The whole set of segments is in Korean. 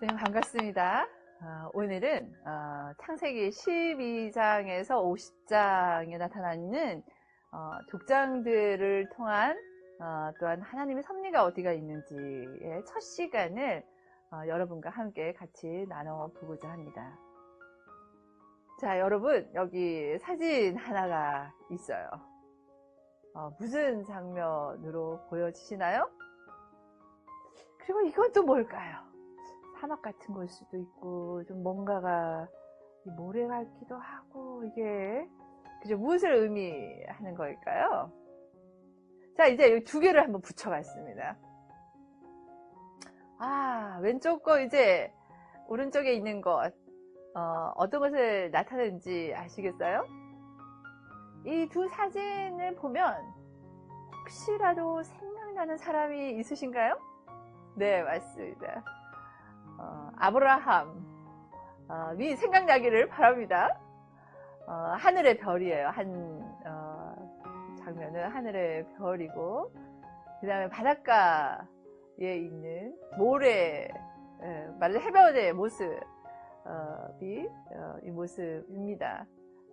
네, 반갑습니다. 오늘은 창세기 12장에서 50장에 나타나는 족장들을 통한 또한 하나님의 섭리가 어디가 있는지의 첫 시간을 여러분과 함께 같이 나눠보고자 합니다. 자, 여러분, 여기 사진 하나가 있어요. 무슨 장면으로 보여지시나요? 그리고 이건 또 뭘까요? 사막 같은 걸 수도 있고, 좀 뭔가가 모래 같기도 하고, 이게, 그죠? 무엇을 의미하는 걸까요? 자, 이제 여기 두 개를 한번 붙여봤습니다. 왼쪽 거 이제, 오른쪽에 있는 것, 어떤 것을 나타내는지 아시겠어요? 이 두 사진을 보면, 혹시라도 생각나는 사람이 있으신가요? 네, 맞습니다. 아브라함이 생각나기를 바랍니다. 하늘의 별이에요. 장면은 하늘의 별이고, 그 다음에 바닷가에 있는 모래, 말을 해변의 모습이 이 모습입니다.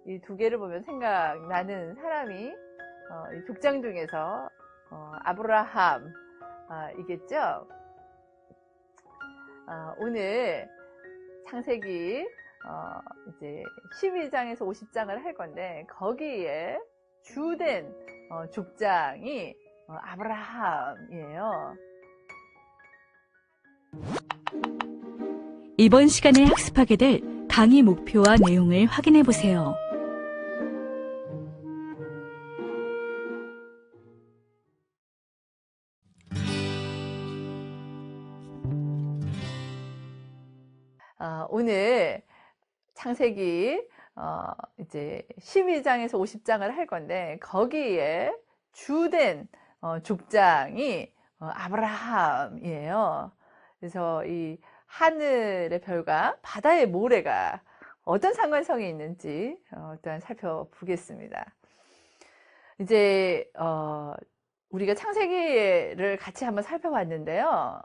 이 두 개를 보면 생각나는 사람이 이 족장 중에서 아브라함이겠죠. 오늘 창세기 이제 12장에서 50장을 할 건데, 거기에 주된 족장이 아브라함이에요. 이번 시간에 학습하게 될 강의 목표와 내용을 확인해 보세요. 오늘 창세기 이제 12장에서 50장을 할 건데, 거기에 주된 족장이 아브라함이에요. 그래서 이 하늘의 별과 바다의 모래가 어떤 상관성이 있는지 일단 살펴보겠습니다. 이제 우리가 창세기를 같이 한번 살펴봤는데요.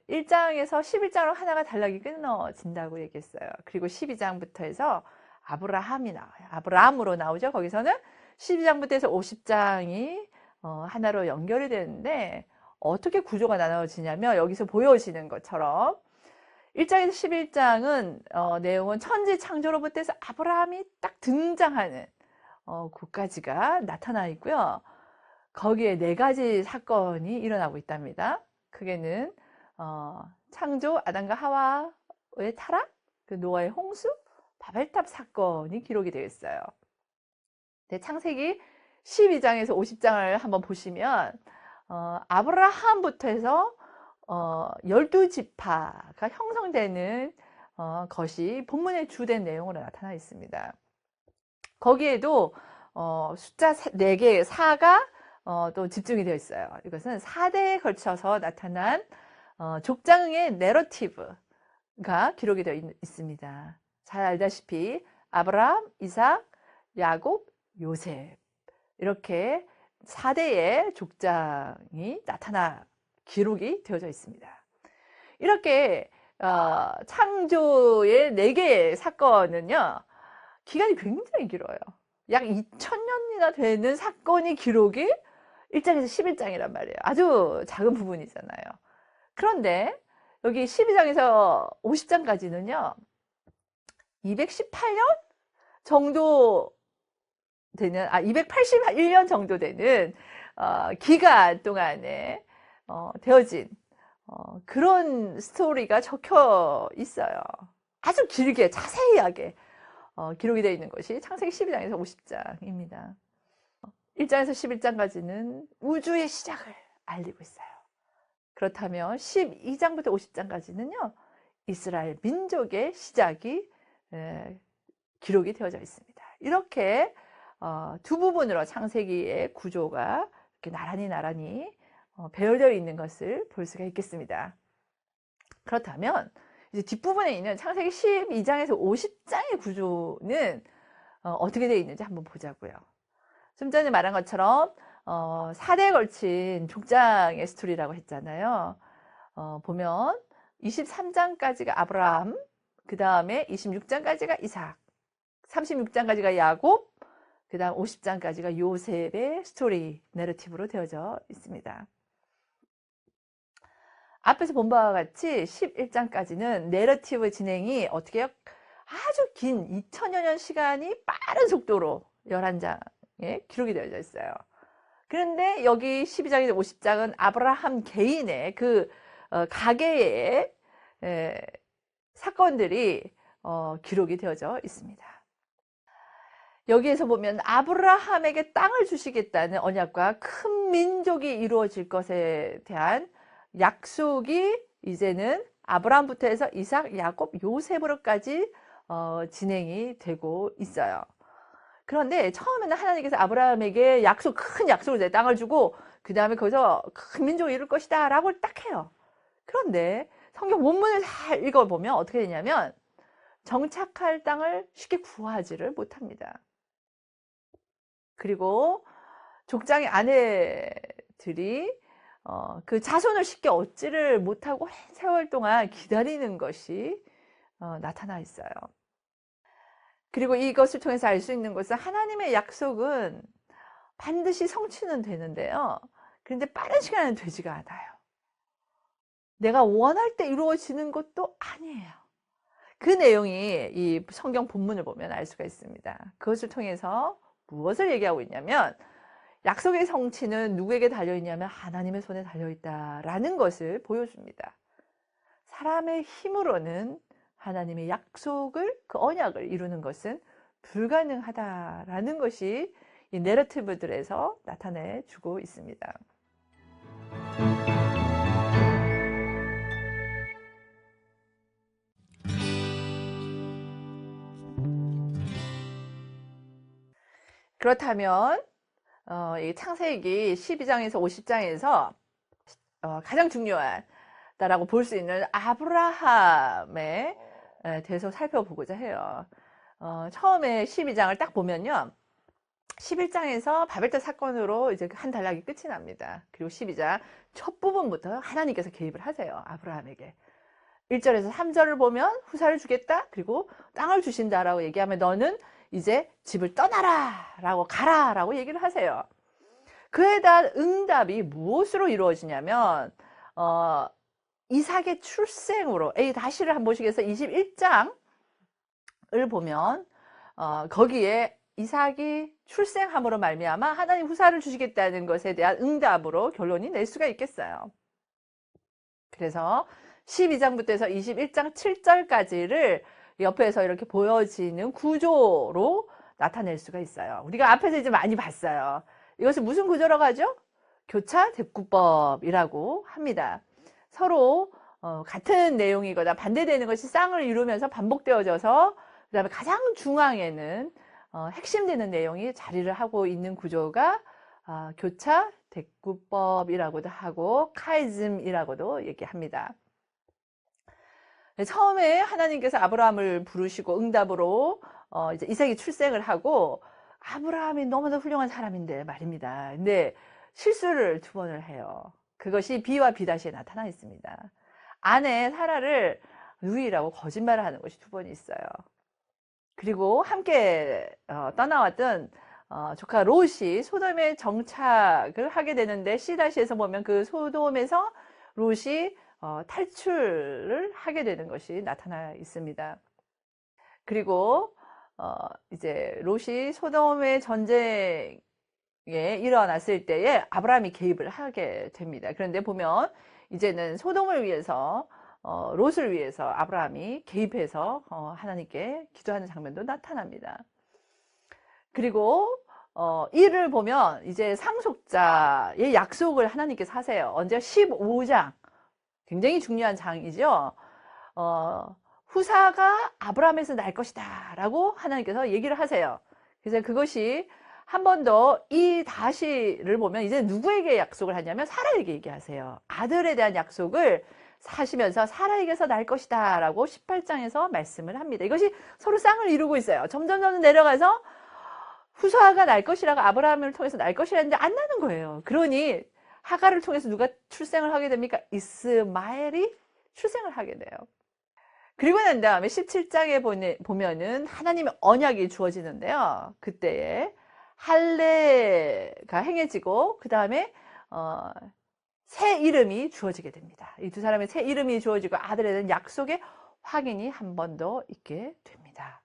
1장에서 11장으로 하나가 단락이 끊어진다고 얘기했어요. 그리고 12장부터 해서 아브라함이 나와요. 아브라함으로 나오죠. 거기서는 12장부터 해서 50장이 하나로 연결이 되는데, 어떻게 구조가 나눠지냐면, 여기서 보여지는 것처럼 1장에서 11장은 내용은 천지 창조로부터 해서 아브라함이 딱 등장하는 그까지가 나타나 있고요. 거기에 4가지 사건이 일어나고 있답니다. 크게는 창조, 아담과 하와의 타락, 그 노아의 홍수, 바벨탑 사건이 기록이 되어 있어요. 네, 창세기 12장에서 50장을 한번 보시면 아브라함부터 해서 12지파가 형성되는 것이 본문의 주된 내용으로 나타나 있습니다. 거기에도 숫자 4개, 4가 또 집중이 되어 있어요. 이것은 4대에 걸쳐서 나타난 족장의 내러티브가 기록이 되어 있습니다. 잘 알다시피 아브라함, 이삭, 야곱, 요셉, 이렇게 4대의 족장이 기록이 되어져 있습니다. 이렇게 창조의 4개의 사건은요, 기간이 굉장히 길어요. 약 2000년이나 되는 사건이 기록이 1장에서 11장이란 말이에요. 아주 작은 부분이잖아요. 그런데 여기 12장에서 50장까지는요, 218년 정도 되는, 281년 정도 되는 기간 동안에 되어진 그런 스토리가 적혀 있어요. 아주 길게 자세하게 기록이 되어 있는 것이 창세기 12장에서 50장입니다. 1장에서 11장까지는 우주의 시작을 알리고 있어요. 그렇다면 12장부터 50장까지는요, 이스라엘 민족의 시작이 기록이 되어져 있습니다. 이렇게 두 부분으로 창세기의 구조가 이렇게 나란히 배열되어 있는 것을 볼 수가 있겠습니다. 그렇다면 이제 뒷부분에 있는 창세기 12장에서 50장의 구조는 어떻게 되어 있는지 한번 보자고요. 좀 전에 말한 것처럼 4대에 걸친 족장의 스토리라고 했잖아요. 보면 23장까지가 아브라함, 그 다음에 26장까지가 이삭, 36장까지가 야곱, 그 다음 50장까지가 요셉의 스토리, 내러티브로 되어져 있습니다. 앞에서 본 바와 같이 11장까지는 내러티브 진행이 어떻게 해요? 아주 긴 2000여 년 시간이 빠른 속도로 11장에 기록이 되어져 있어요. 그런데 여기 12장에서 50장은 아브라함 개인의 그 가계의 사건들이 기록이 되어져 있습니다. 여기에서 보면 아브라함에게 땅을 주시겠다는 언약과 큰 민족이 이루어질 것에 대한 약속이 이제는 아브라함부터 해서 이삭, 야곱, 요셉으로까지 진행이 되고 있어요. 그런데 처음에는 하나님께서 아브라함에게 큰 약속을 땅을 주고 그 다음에 거기서 큰 민족을 이룰 것이다 라고 딱 해요. 그런데 성경 원문을 잘 읽어보면 어떻게 되냐면 정착할 땅을 쉽게 구하지를 못합니다. 그리고 족장의 아내들이 그 자손을 쉽게 얻지를 못하고 세월 동안 기다리는 것이 나타나 있어요. 그리고 이것을 통해서 알 수 있는 것은 하나님의 약속은 반드시 성취는 되는데요. 그런데 빠른 시간은 되지가 않아요. 내가 원할 때 이루어지는 것도 아니에요. 그 내용이 이 성경 본문을 보면 알 수가 있습니다. 그것을 통해서 무엇을 얘기하고 있냐면 약속의 성취는 누구에게 달려있냐면 하나님의 손에 달려있다라는 것을 보여줍니다. 사람의 힘으로는 하나님의 약속을, 그 언약을 이루는 것은 불가능하다라는 것이 이 내러티브들에서 나타내 주고 있습니다. 그렇다면 이 창세기 12장에서 50장에서 가장 중요하다라고 볼 수 있는 아브라함에 대해서 살펴보고자 해요. 처음에 12장을 딱 보면요. 11장에서 바벨탑 사건으로 이제 한 단락이 끝이 납니다. 그리고 12장 첫 부분부터 하나님께서 개입을 하세요. 아브라함에게. 1절에서 3절을 보면 후사를 주겠다. 그리고 땅을 주신다라고 얘기하면 너는 이제 집을 떠나라 라고 가라 라고 얘기를 하세요. 그에 대한 응답이 무엇으로 이루어지냐면 이삭의 출생으로 다시를 한 보시겠어요? 21장을 보면 거기에 이삭이 출생함으로 말미암아 하나님 후사를 주시겠다는 것에 대한 응답으로 결론이 낼 수가 있겠어요. 그래서 12장부터 해서 21장 7절까지를 옆에서 이렇게 보여지는 구조로 나타낼 수가 있어요. 우리가 앞에서 이제 많이 봤어요. 이것을 무슨 구조라고 하죠? 교차 대구법이라고 합니다. 서로 같은 내용이거나 반대되는 것이 쌍을 이루면서 반복되어져서 그 다음에 가장 중앙에는 핵심되는 내용이 자리를 하고 있는 구조가 교차 대구법이라고도 하고 카이즘이라고도 얘기합니다. 처음에 하나님께서 아브라함을 부르시고 응답으로 이제 이삭이 출생을 하고 아브라함이 너무나 훌륭한 사람인데 말입니다. 근데 실수를 2번을 해요. 그것이 B와 B에 나타나 있습니다. 아내 사라를 누이라고 거짓말을 하는 것이 2번 있어요. 그리고 함께 떠나왔던 조카 롯이 소돔에 정착을 하게 되는데 C-에서 보면 그 소돔에서 롯이 탈출을 하게 되는 것이 나타나 있습니다. 그리고 이제 롯이 소돔의 전쟁에 일어났을 때에 아브라함이 개입을 하게 됩니다. 그런데 보면 이제는 소돔을 위해서 롯을 위해서 아브라함이 개입해서 하나님께 기도하는 장면도 나타납니다. 그리고 이를 보면 이제 상속자의 약속을 하나님께서 하세요. 언제? 15장. 굉장히 중요한 장이죠. 후사가 아브라함에서 날 것이다 라고 하나님께서 얘기를 하세요. 그래서 그것이 한 번 더 이 다시를 보면 이제 누구에게 약속을 하냐면 사라에게 얘기하세요. 아들에 대한 약속을 하시면서 사라에게서 날 것이다 라고 18장에서 말씀을 합니다. 이것이 서로 쌍을 이루고 있어요. 점점 내려가서 후사가 날 것이라고 아브라함을 통해서 날 것이라는데 안 나는 거예요. 그러니 하갈을 통해서 누가 출생을 하게 됩니까? 이스마엘이 출생을 하게 돼요. 그리고 난 다음에 17장에 보면은 하나님의 언약이 주어지는데요. 그때에 할례가 행해지고 그 다음에 새 이름이 주어지게 됩니다. 이 두 사람의 새 이름이 주어지고 아들에 대한 약속의 확인이 한 번 더 있게 됩니다.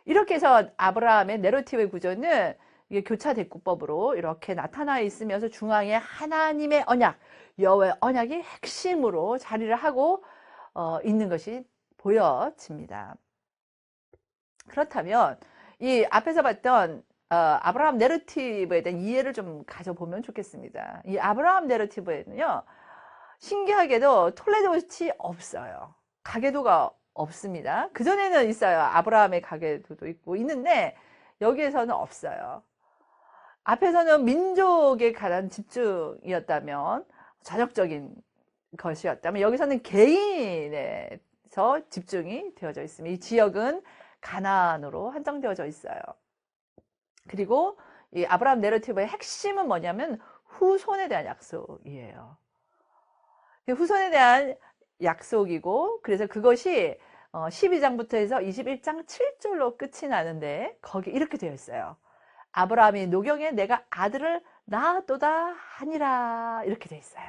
이렇게 해서 아브라함의 내러티브의 구조는 이게 교차대꾸법으로 이렇게 나타나 있으면서 중앙에 하나님의 언약, 여호와의 언약이 핵심으로 자리를 하고 있는 것이 보여집니다. 그렇다면 이 앞에서 봤던 아브라함 내러티브에 대한 이해를 좀 가져보면 좋겠습니다. 이 아브라함 내러티브에는요, 신기하게도 톨레도시 없어요. 가계도가 없습니다. 그전에는 있어요. 아브라함의 가계도도 있고 있는데 여기에서는 없어요. 앞에서는 민족에 관한 집중이었다면, 전역적인 것이었다면 여기서는 개인에서 집중이 되어져 있습니다. 이 지역은 가나안으로 한정되어져 있어요. 그리고 이 아브라함 내러티브의 핵심은 뭐냐면 후손에 대한 약속이에요. 후손에 대한 약속이고, 그래서 그것이 12장부터 해서 21장 7절로 끝이 나는데 거기 이렇게 되어 있어요. 아브라함이 노경에 내가 아들을 낳았도다 하니라, 이렇게 되어 있어요.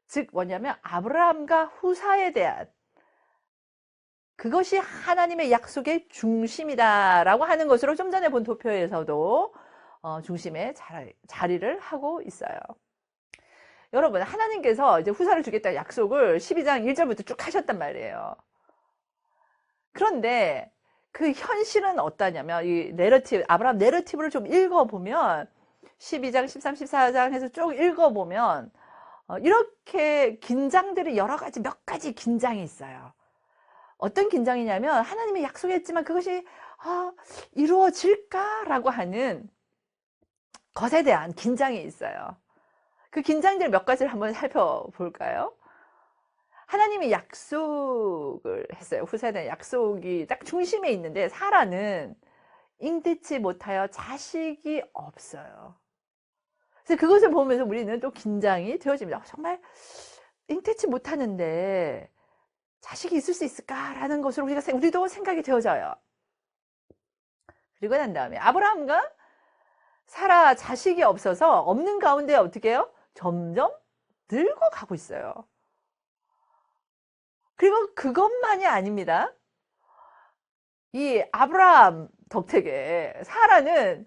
즉 뭐냐면 아브라함과 후사에 대한 그것이 하나님의 약속의 중심이다라고 하는 것으로 좀 전에 본 도표에서도 중심에 자리를 하고 있어요. 여러분, 하나님께서 이제 후사를 주겠다는 약속을 12장 1절부터 쭉 하셨단 말이에요. 그런데 그 현실은 어떠냐면 이 내러티브, 아브라함 내러티브를 좀 읽어보면 12장, 13, 14장 해서 쭉 읽어보면 이렇게 긴장들이 여러 가지, 몇 가지 긴장이 있어요. 어떤 긴장이냐면 하나님이 약속했지만 그것이 이루어질까라고 하는 것에 대한 긴장이 있어요. 그 긴장들 몇 가지를 한번 살펴볼까요? 하나님이 약속을 했어요. 후사에 대한 약속이 딱 중심에 있는데 사라는 잉태치 못하여 자식이 없어요. 그래서 그것을 보면서 우리는 또 긴장이 되어집니다. 정말 잉태치 못하는데 자식이 있을 수 있을까라는 것으로 우리도 생각이 되어져요. 그리고 난 다음에 아브라함과 사라 자식이 없어서 없는 가운데 어떻게 해요? 점점 늙어가고 있어요. 그리고 그것만이 아닙니다. 이 아브라함 덕택에 사라는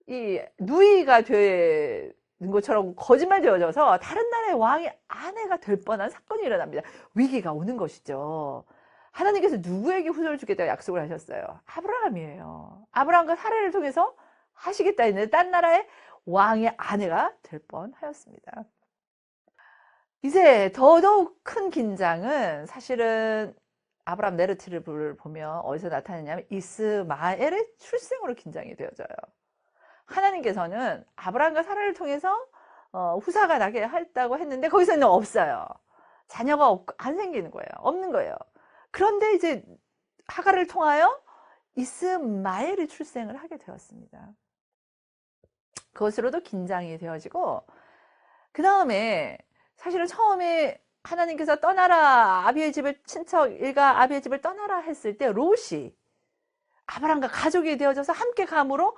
이 누이가 되는 것처럼 거짓말 되어져서 다른 나라의 왕의 아내가 될 뻔한 사건이 일어납니다. 위기가 오는 것이죠. 하나님께서 누구에게 후손을 주겠다고 약속을 하셨어요? 아브라함이에요. 아브라함과 사라를 통해서 하시겠다 했는데 딴 나라의 왕의 아내가 될 뻔하였습니다. 이제 더더욱 큰 긴장은 사실은 아브라함 내러티브를 보면 어디서 나타나냐면 이스마엘의 출생으로 긴장이 되어져요. 하나님께서는 아브라함과 사라를 통해서 후사가 나게 했다고 했는데 거기서는 없어요. 자녀가 안 생기는 거예요. 없는 거예요. 그런데 이제 하갈을 통하여 이스마엘이 출생을 하게 되었습니다. 그것으로도 긴장이 되어지고, 그 다음에 사실은 처음에 하나님께서 떠나라, 아비의 집을, 친척 일가 아비의 집을 떠나라 했을 때 롯이 아브라함과 가족이 되어져서 함께 감으로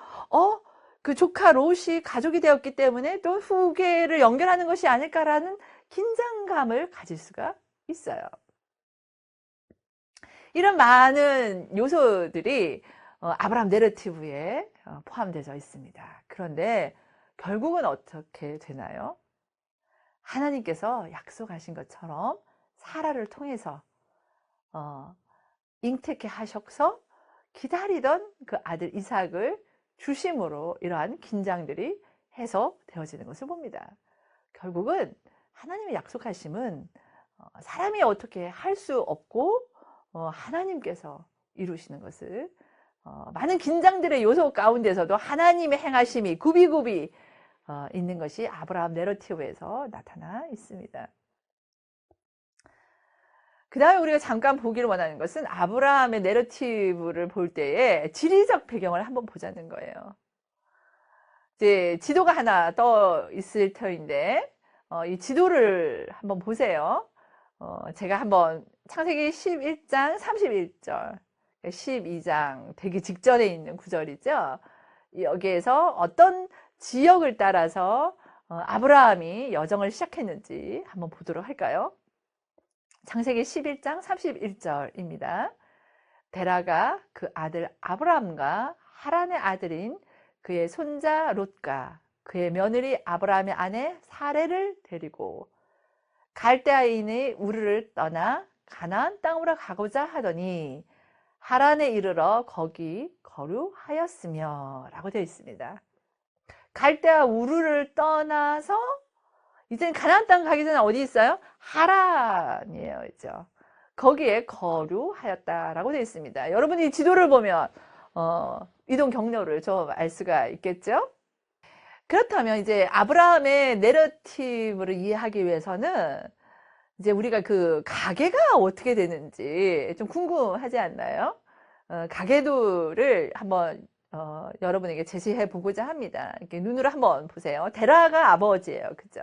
그 조카 롯이 가족이 되었기 때문에 또 후계를 연결하는 것이 아닐까라는 긴장감을 가질 수가 있어요. 이런 많은 요소들이 아브라함 내러티브에 포함되어 있습니다. 그런데 결국은 어떻게 되나요? 하나님께서 약속하신 것처럼 사라를 통해서 잉태케 하셔서 기다리던 그 아들 이삭을 주심으로 이러한 긴장들이 해소되어지는 것을 봅니다. 결국은 하나님의 약속하심은 사람이 어떻게 할 수 없고 하나님께서 이루시는 것을, 많은 긴장들의 요소 가운데서도 하나님의 행하심이 굽이굽이 있는 것이 아브라함 내러티브에서 나타나 있습니다. 그 다음에 우리가 잠깐 보기를 원하는 것은 아브라함의 내러티브를 볼 때에 지리적 배경을 한번 보자는 거예요. 이제 지도가 하나 떠 있을 터인데 이 지도를 한번 보세요. 제가 한번 창세기 11장 31절, 12장 되기 직전에 있는 구절이죠. 여기에서 어떤 지역을 따라서 아브라함이 여정을 시작했는지 한번 보도록 할까요? 창세기 11장 31절입니다. 데라가 그 아들 아브라함과 하란의 아들인 그의 손자 롯과 그의 며느리 아브라함의 아내 사레를 데리고 갈대아인의 우르를 떠나 가나안 땅으로 가고자 하더니 하란에 이르러 거기 거류하였으며 라고 되어 있습니다. 갈대아 우르를 떠나서 이제는 가나안 땅 가기 전에 어디 있어요? 하란이에요. 있죠. 거기에 거류하였다라고 되어 있습니다. 여러분이 지도를 보면 이동 경로를 좀 알 수가 있겠죠? 그렇다면 이제 아브라함의 내러티브를 이해하기 위해서는 이제 우리가 그 가계가 어떻게 되는지 좀 궁금하지 않나요? 가계도를 한번 여러분에게 제시해 보고자 합니다. 이렇게 눈으로 한번 보세요. 데라가 아버지예요. 그죠?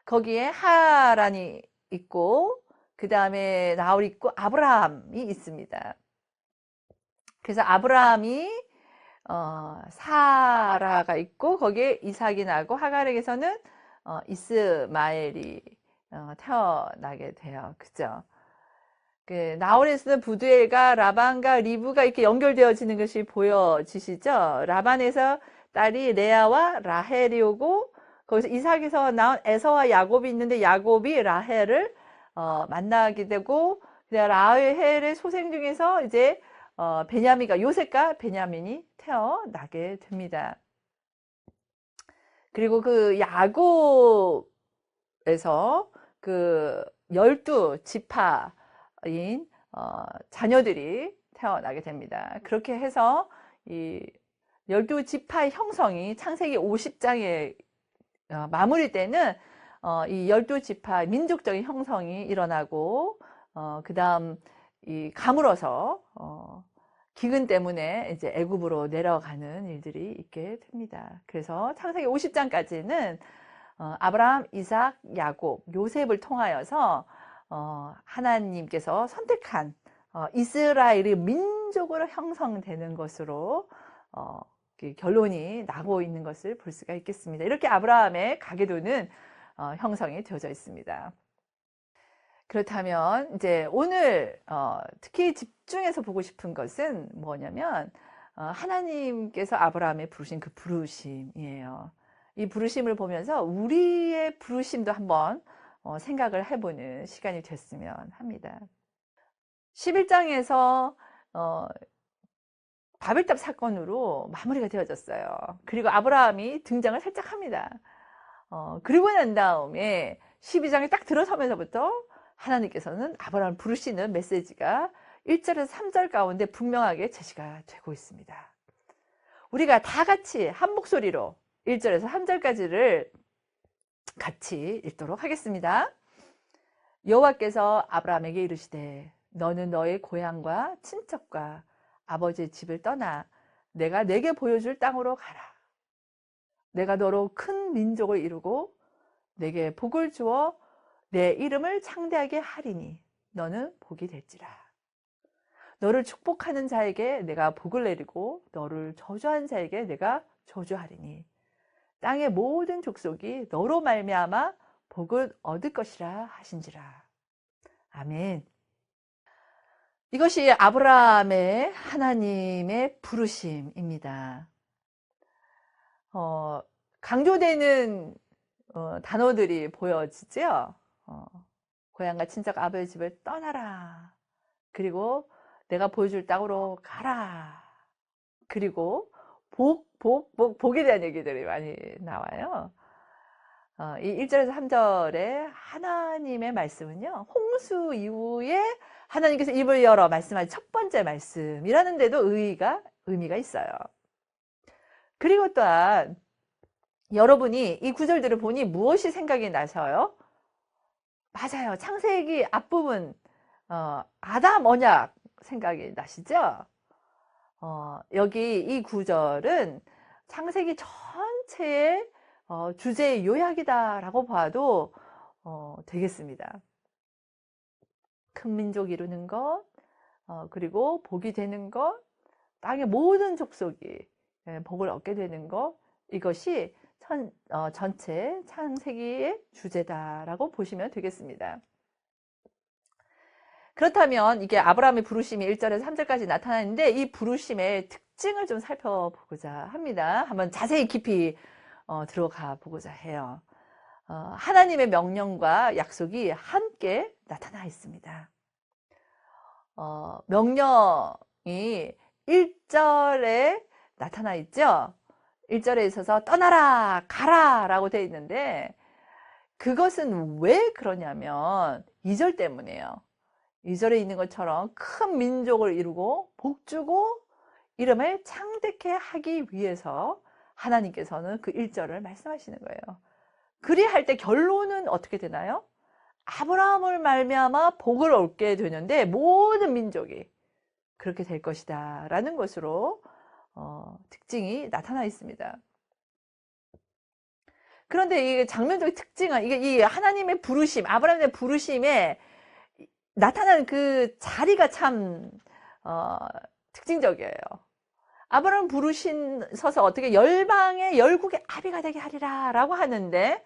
거기에 하란이 있고 그 다음에 나홀이 있고 아브라함이 있습니다. 그래서 아브라함이 사라가 있고 거기에 이삭이 나고 하갈에게서는 이스마엘이 태어나게 돼요. 그죠? 그 나홀에서는 부두엘과 라반과 리브가 이렇게 연결되어지는 것이 보여지시죠? 라반에서 딸이 레아와 라헬이 오고 거기서 이삭에서 나온 에서와 야곱이 있는데 야곱이 라헬을 만나게 되고 라헬의 소생 중에서 이제 베냐민과 요셉과 베냐민이 태어나게 됩니다. 그리고 그 야곱에서 그 12지파인 자녀들이 태어나게 됩니다. 그렇게 해서 이 12지파의 형성이 창세기 50장에 마무리 때는 이 12지파 민족적인 형성이 일어나고 그 다음 이 가물어서 기근 때문에 이제 애굽으로 내려가는 일들이 있게 됩니다. 그래서 창세기 50장까지는 아브라함, 이삭, 야곱, 요셉을 통하여서 하나님께서 선택한 이스라엘의 민족으로 형성되는 것으로 결론이 나고 있는 것을 볼 수가 있겠습니다. 이렇게 아브라함의 가계도는 형성이 되어져 있습니다. 그렇다면 이제 오늘 특히 집중해서 보고 싶은 것은 뭐냐면 하나님께서 아브라함에 부르신 그 부르심이에요. 이 부르심을 보면서 우리의 부르심도 한번 생각을 해보는 시간이 됐으면 합니다. 11장에서 바벨탑 사건으로 마무리가 되어졌어요. 그리고 아브라함이 등장을 살짝 합니다. 그리고 난 다음에 12장에 딱 들어서면서부터 하나님께서는 아브라함을 부르시는 메시지가 1절에서 3절 가운데 분명하게 제시가 되고 있습니다. 우리가 다 같이 한 목소리로 1절에서 3절까지를 같이 읽도록 하겠습니다. 여호와께서 아브라함에게 이르시되 너는 너의 고향과 친척과 아버지의 집을 떠나 내가 내게 보여줄 땅으로 가라. 내가 너로 큰 민족을 이루고 내게 복을 주어 내 이름을 창대하게 하리니 너는 복이 될지라. 너를 축복하는 자에게 내가 복을 내리고 너를 저주한 자에게 내가 저주하리니 땅의 모든 족속이 너로 말미암아 복을 얻을 것이라 하신지라. 아멘. 이것이 아브라함의 하나님의 부르심입니다. 강조되는 단어들이 보여지죠. 고향과 친척 아버지 집을 떠나라. 그리고 내가 보여줄 땅으로 가라. 그리고 복에 대한 얘기들이 많이 나와요. 이 1절에서 3절의 하나님의 말씀은요, 홍수 이후에 하나님께서 입을 열어 말씀하신 첫 번째 말씀이라는 데도 의미가 있어요. 그리고 또한 여러분이 이 구절들을 보니 무엇이 생각이 나셔요? 맞아요. 창세기 앞부분 아담 언약 생각이 나시죠? 여기 이 구절은 창세기 전체의 주제의 요약이다라고 봐도 되겠습니다. 큰 민족 이루는 것, 그리고 복이 되는 것, 땅의 모든 족속이 복을 얻게 되는 것, 이것이 전체 창세기의 주제다라고 보시면 되겠습니다. 그렇다면 이게 아브라함의 부르심이 1절에서 3절까지 나타나는데 이 부르심의 특징을 좀 살펴보고자 합니다. 한번 자세히 깊이 들어가 보고자 해요. 하나님의 명령과 약속이 함께 나타나 있습니다. 명령이 1절에 나타나 있죠. 1절에 있어서 떠나라, 가라 라고 되어 있는데 그것은 왜 그러냐면 2절 때문이에요. 2절에 있는 것처럼 큰 민족을 이루고 복주고 이름을 창대케 하기 위해서 하나님께서는 그 1절을 말씀하시는 거예요. 그리할 때 결론은 어떻게 되나요? 아브라함을 말미암아 복을 얻게 되는데 모든 민족이 그렇게 될 것이다 라는 것으로 특징이 나타나 있습니다. 그런데 이 장면적인 특징은 이게 이 하나님의 부르심, 아브라함의 부르심에 나타나는 그 자리가 참 특징적이에요. 아브라함 부르셔서 어떻게 열방의 열국의 아비가 되게 하리라 라고 하는데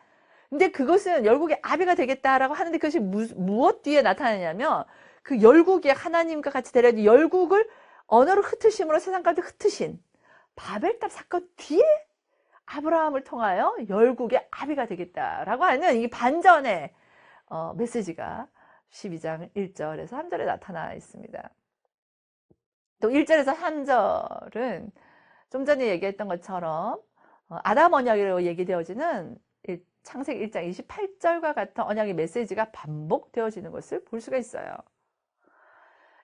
근데 그것은 열국의 아비가 되겠다라고 하는데 그것이 무엇 뒤에 나타나냐면 그 열국이 하나님과 같이 되려 열국을 언어를 흩으심으로 세상 가운데 흩으신 바벨탑 사건 뒤에 아브라함을 통하여 열국의 아비가 되겠다라고 하는 이 반전의 메시지가 12장 1절에서 3절에 나타나 있습니다. 또 1절에서 3절은 좀 전에 얘기했던 것처럼 아담 언약으로 얘기되어지는 창세기 1장 28절과 같은 언약의 메시지가 반복되어지는 것을 볼 수가 있어요.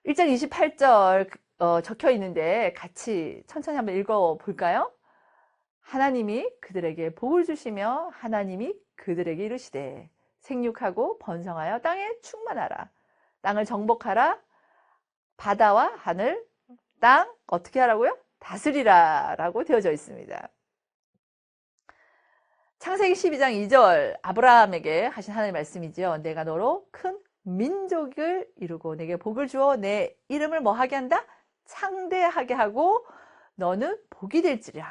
1장 28절 적혀 있는데 같이 천천히 한번 읽어볼까요? 하나님이 그들에게 복을 주시며 하나님이 그들에게 이르시되 생육하고 번성하여 땅에 충만하라. 땅을 정복하라. 바다와 하늘, 땅 어떻게 하라고요? 다스리라 라고 되어져 있습니다. 창세기 12장 2절 아브라함에게 하신 하나님의 말씀이죠. 내가 너로 큰 민족을 이루고 내게 복을 주어 내 이름을 뭐 하게 한다? 창대하게 하고 너는 복이 될지라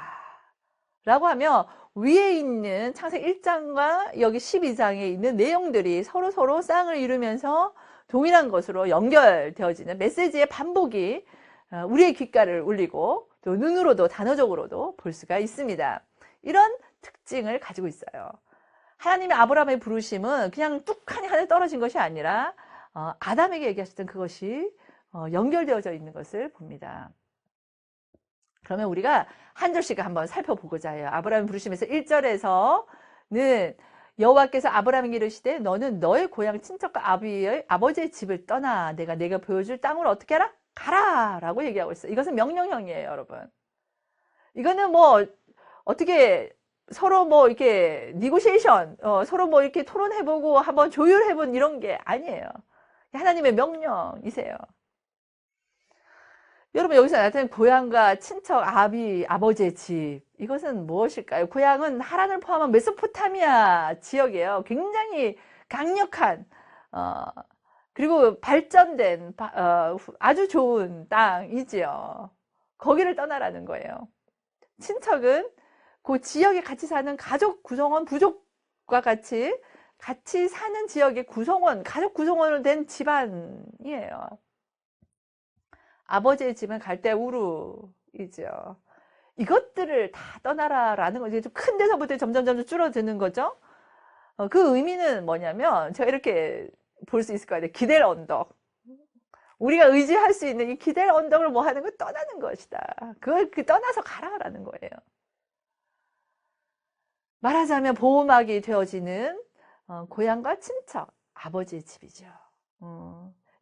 라고 하며 위에 있는 창세기 1장과 여기 12장에 있는 내용들이 서로 쌍을 이루면서 동일한 것으로 연결되어지는 메시지의 반복이 우리의 귓가를 울리고 또 눈으로도 단어적으로도 볼 수가 있습니다. 이런 특징을 가지고 있어요. 하나님의 아브라함의 부르심은 그냥 뚝하니 하늘에 떨어진 것이 아니라 아담에게 얘기하셨던 그것이 연결되어져 있는 것을 봅니다. 그러면 우리가 한 절씩 한번 살펴보고자 해요. 아브라함의 부르심에서 1절에서는 여호와께서 아브라함에게 이르시되 너는 너의 고향 친척과 아버지의 집을 떠나 내가 보여줄 땅으로 어떻게 하라? 가라 라고 얘기하고 있어요. 이것은 명령형이에요, 여러분. 이거는 뭐 어떻게 서로 뭐 이렇게 니고시에이션 서로 뭐 이렇게 토론해보고 한번 조율해본 이런 게 아니에요. 하나님의 명령이세요. 여러분 여기서 나타낸 고향과 친척, 아버지의 집 이것은 무엇일까요? 고향은 하란을 포함한 메소포타미아 지역이에요. 굉장히 강력한 그리고 발전된 아주 좋은 땅이지요. 거기를 떠나라는 거예요. 친척은 그 지역에 같이 사는 가족 구성원, 부족과 같이 사는 지역의 구성원, 가족 구성원으로 된 집안이에요. 아버지의 집은 갈대 우루이죠. 이것들을 다 떠나라라는 거죠. 좀 큰 데서부터 점점 줄어드는 거죠. 그 의미는 뭐냐면 제가 이렇게 볼 수 있을 것 같아요. 기댈 언덕. 우리가 의지할 수 있는 이 기댈 언덕을 뭐 하는 거 떠나는 것이다. 그걸 떠나서 가라라는 거예요. 말하자면 보호막이 되어지는 고향과 친척, 아버지의 집이죠.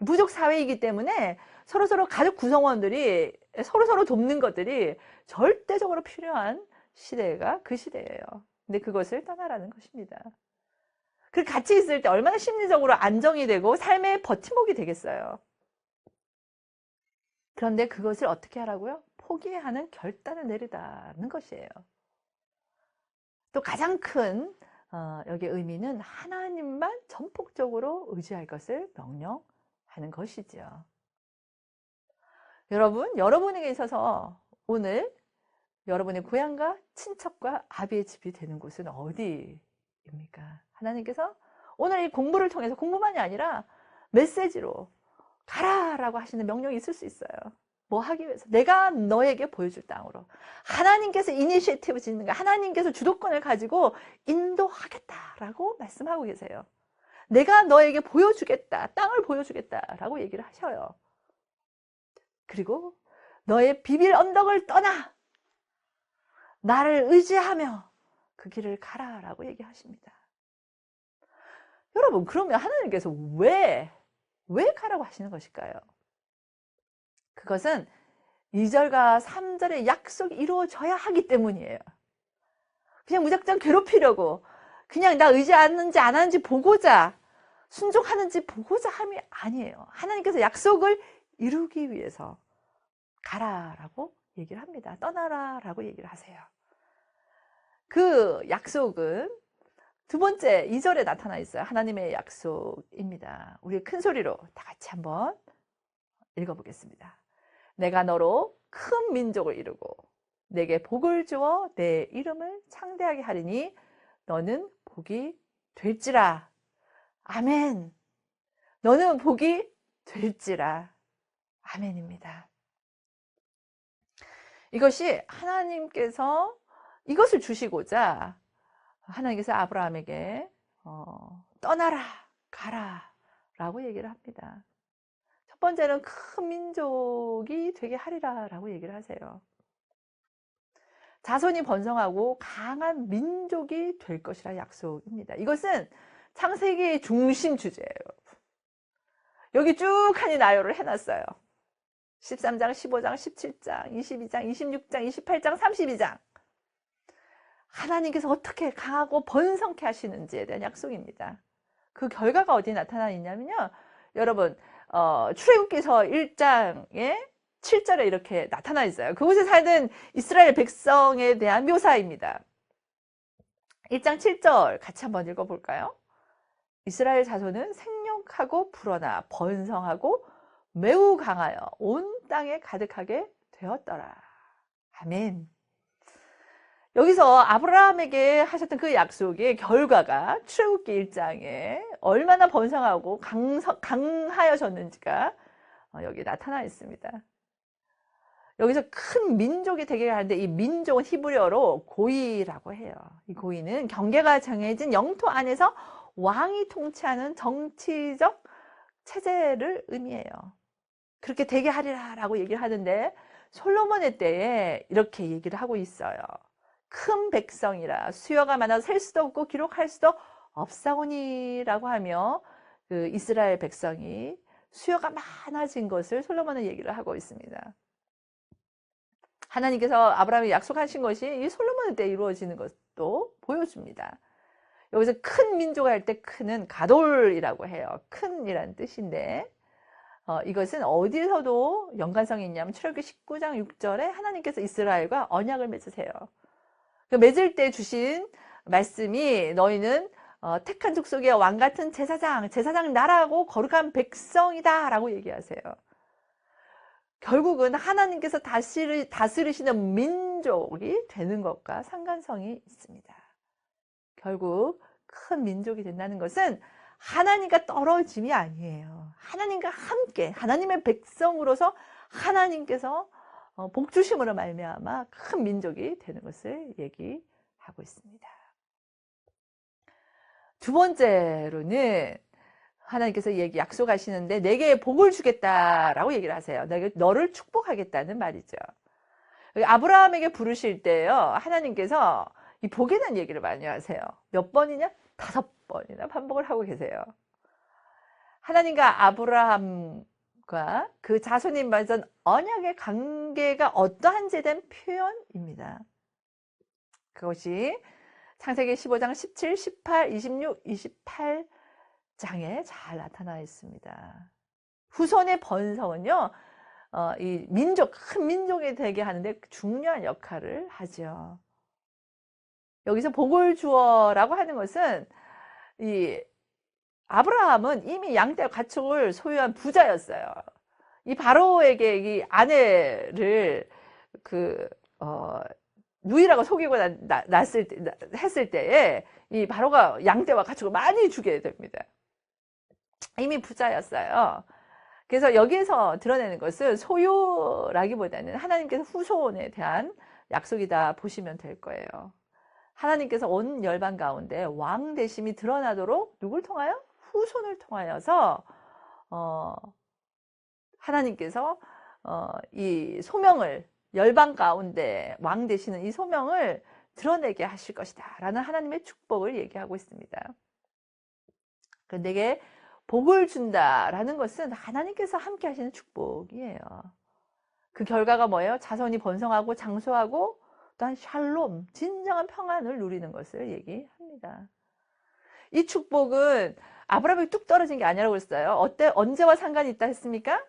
부족 사회이기 때문에 서로 가족 구성원들이 서로 돕는 것들이 절대적으로 필요한 시대가 그 시대예요. 근데 그것을 떠나라는 것입니다. 그 같이 있을 때 얼마나 심리적으로 안정이 되고 삶의 버팀목이 되겠어요. 그런데 그것을 어떻게 하라고요? 포기하는 결단을 내리라는 것이에요. 또 가장 큰 여기 의미는 하나님만 전폭적으로 의지할 것을 명령하는 하는 것이죠. 여러분, 여러분에게 있어서 오늘 여러분의 고향과 친척과 아비의 집이 되는 곳은 어디입니까? 하나님께서 오늘 이 공부를 통해서 공부만이 아니라 메시지로 가라라고 하시는 명령이 있을 수 있어요. 뭐 하기 위해서? 내가 너에게 보여줄 땅으로. 하나님께서 이니시에이티브 짓는 거, 하나님께서 주도권을 가지고 인도하겠다라고 말씀하고 계세요. 내가 너에게 보여주겠다, 땅을 보여주겠다라고 얘기를 하셔요. 그리고 너의 비빌 언덕을 떠나 나를 의지하며 그 길을 가라라고 얘기하십니다. 여러분, 그러면 하나님께서 왜 가라고 하시는 것일까요? 그것은 2절과 3절의 약속이 이루어져야 하기 때문이에요. 그냥 무작정 괴롭히려고, 그냥 나 의지하는지 안 하는지 보고자, 순종하는지 보고자 함이 아니에요. 하나님께서 약속을 이루기 위해서 가라라고 얘기를 합니다. 떠나라라고 얘기를 하세요. 그 약속은 두 번째 2절에 나타나 있어요. 하나님의 약속입니다. 우리 큰 소리로 다 같이 한번 읽어보겠습니다. 내가 너로 큰 민족을 이루고 내게 복을 주어 내 이름을 창대하게 하리니 너는 복이 될지라. 아멘. 너는 복이 될지라. 아멘입니다. 이것이 하나님께서 이것을 주시고자 하나님께서 아브라함에게 떠나라, 가라 라고 얘기를 합니다. 첫 번째는 큰 민족이 되게 하리라 라고 얘기를 하세요. 자손이 번성하고 강한 민족이 될 것이라 약속입니다. 이것은 창세기의 중심 주제예요. 여기 쭉 하니 나열을 해놨어요. 13장, 15장, 17장, 22장, 26장, 28장, 32장. 하나님께서 어떻게 강하고 번성케 하시는지에 대한 약속입니다. 그 결과가 어디에 나타나 있냐면요. 여러분, 출애굽기서 1장에 7절에 이렇게 나타나 있어요. 그곳에 살던 이스라엘 백성에 대한 묘사입니다. 1장 7절 같이 한번 읽어볼까요? 이스라엘 자손은 생육하고 불어나 번성하고 매우 강하여 온 땅에 가득하게 되었더라. 아멘. 여기서 아브라함에게 하셨던 그 약속의 결과가 출애굽기 1장에 얼마나 번성하고 강하여졌는지가 여기 나타나 있습니다. 여기서 큰 민족이 되게 하는데 이 민족은 히브리어로 고이라고 해요. 이 고이는 경계가 정해진 영토 안에서 왕이 통치하는 정치적 체제를 의미해요. 그렇게 되게 하리라 라고 얘기를 하는데 솔로몬의 때에 이렇게 얘기를 하고 있어요. 큰 백성이라 수요가 많아서 셀 수도 없고 기록할 수도 없사오니라고 하며 그 이스라엘 백성이 수요가 많아진 것을 솔로몬은 얘기를 하고 있습니다. 하나님께서 아브라함이 약속하신 것이 이 솔로몬의 때 이루어지는 것도 보여줍니다. 여기서 큰 민족 할 때 큰은 가돌이라고 해요. 큰이라는 뜻인데 이것은 어디서도 연관성이 있냐면 출애굽기 19장 6절에 하나님께서 이스라엘과 언약을 맺으세요. 그 맺을 때 주신 말씀이 너희는 택한 족속의 왕같은 제사장 나라고 거룩한 백성이다 라고 얘기하세요. 결국은 하나님께서 다스리시는 민족이 되는 것과 상관성이 있습니다. 결국 큰 민족이 된다는 것은 하나님과 떨어짐이 아니에요. 하나님과 함께 하나님의 백성으로서 하나님께서 복 주심으로 말미암아 큰 민족이 되는 것을 얘기하고 있습니다. 두 번째로는 하나님께서 약속하시는데 내게 복을 주겠다라고 얘기를 하세요. 너를 축복하겠다는 말이죠. 아브라함에게 부르실 때요, 하나님께서 이 복에 대한 얘기를 많이 하세요. 몇 번이냐? 5번이나 반복을 하고 계세요. 하나님과 아브라함과 그 자손이 맺은 언약의 관계가 어떠한지에 대한 표현입니다. 그것이 창세기 15장 17, 18, 26, 28장에 잘 나타나 있습니다. 후손의 번성은요, 이 큰 민족이 되게 하는데 중요한 역할을 하죠. 여기서 복을 주어라고 하는 것은 이 아브라함은 이미 양떼와 가축을 소유한 부자였어요. 이 바로에게 이 아내를 누이라고 속이고 했을 때에 이 바로가 양떼와 가축을 많이 주게 됩니다. 이미 부자였어요. 그래서 여기에서 드러내는 것은 소유라기보다는 하나님께서 후손에 대한 약속이다 보시면 될 거예요. 하나님께서 온 열방 가운데 왕 되심이 드러나도록 누굴 통하여? 후손을 통하여서 하나님께서 이 소명을 열방 가운데 왕 되시는 이 소명을 드러내게 하실 것이다 라는 하나님의 축복을 얘기하고 있습니다. 내게 복을 준다라는 것은 하나님께서 함께 하시는 축복이에요. 그 결과가 뭐예요? 자손이 번성하고 장수하고 또한 샬롬, 진정한 평안을 누리는 것을 얘기합니다. 이 축복은 아브라함이 뚝 떨어진 게 아니라고 그랬어요. 언제와 상관이 있다 했습니까?